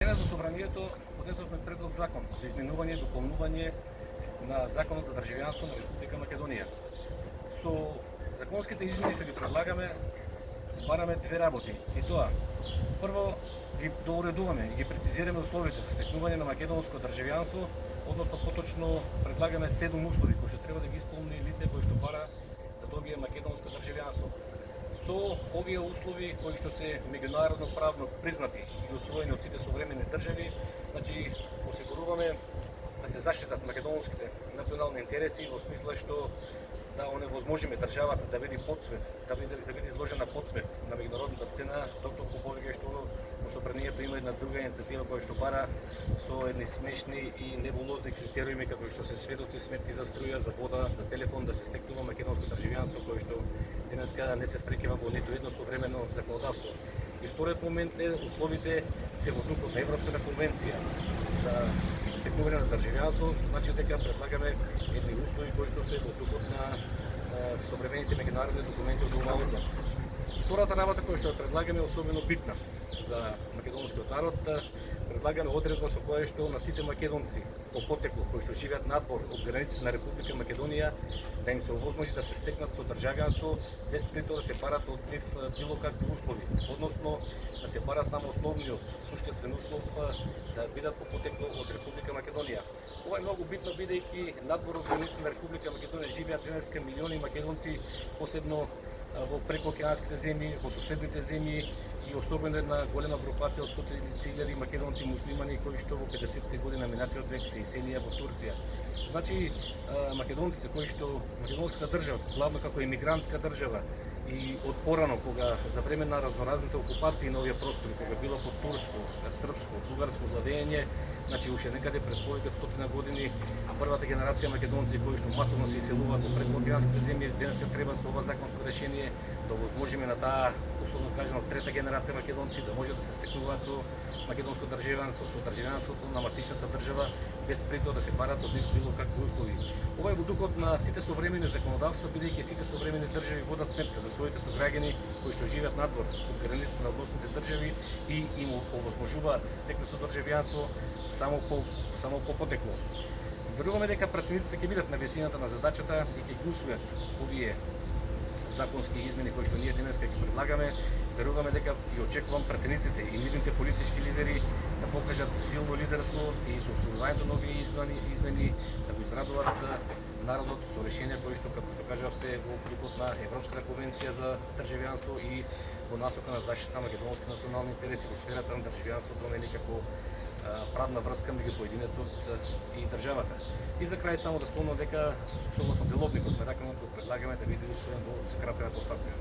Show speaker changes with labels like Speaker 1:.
Speaker 1: Денес во собранието поднесовме предлог закон за изменување и дополнување на Законот за државјанство на Република Македонија. Со законските измени што ги предлагаме, бараме две работи. И тоа, прво, ги дооредуваме и ги прецизираме условите за стекнување на македонско државјанство, односно поточно предлагаме 7 услови кои што треба да ги исполни лице кој што бара да добие македонско државјанство. Со овие услови кои што се меѓународно правно признати и усвоени од сите современи држави, значи осигуруваме да се заштитат македонските национални интереси во смисла што да оневозможиме државата да биде подсмев, да биде изложена подсмев на меѓународната сцена, толку повеќе што во собранието има една друга иницијатива која што бара со едни смешни и небулозни критериуми како што се сведоци, сметки за струја, за вода, за телефон, да се стекнува македонско државјанство кој што денеска не се стрекива во ниту едно современо законодавство. И вториот момент е условите се во духот на Европската конвенција за стекнување на државјанство, значи дека предлагаме едни услови кои што се во духот на современите меѓународни документи од оваа област. Втората работа која што ја предлагаме е особено битна за македонскиот народ, предлагаме одредба со која што на сите македонци по потекло кои што живеат надвор од границите на Република Македонија да им се овозможи да се стекнат со државјанство без при тоа да се барат од нив било какви услови, односно да се бара само основниот суштествен услов да бидат по потекло од Република Македонија. Ова е многу битно бидејќи надвор од границите на Република Македонија живеат денеска милиони македонци, посебно во прекоокеанските земји, во соседните земји и особено една голема групација од 130.000 македонци муслимани кои што во 50-те години на минатиот век се иселија во Турција. Значи македонците кои што македонската држава, главно како емигрантска држава и од порано кога за време на разноразните окупации на овие простори, кога било под турско, српско, бугарско владење, значи уште некаде пред повеќе од 100 години првата генерација македонци кои што масовно се иселуваат во прекоокеанските земји, денеска треба со ова законско решение да овозможиме на таа, условно кажано, трета генерација македонци да може да се стекнуваат со македонско државјанство, со државјанството на матичната држава, без при тоа да се барат од нив било какви услови. Ова е во духот на сите современи законодавства, бидејќи сите современи држави водат сметка за своите сограѓани кои што живеат надвор од границите на односните држави и им овозможуваат да се стекнат со државјанство само по потекло. Веруваме дека пратениците ќе бидат на висината на задачата и ќе ги усвојат овие законски измени кои што ние денеска ги предлагаме. Веруваме дека и очекувам пратениците и нивните политички лидери да покажат силно лидерство и со усвојувањето на овие измени да го израдуваат народот со решенија кои што, како што кажав, се во духот на Европската конвенција за државјанство и во насока на заштита на македонски национални интереси во сферата на државјанството не како правна врска меѓу поединецот и државата. И за крај само да спомнам дека согласно деловникот на законот го предлагаме да биде усвоен во скратена постапка.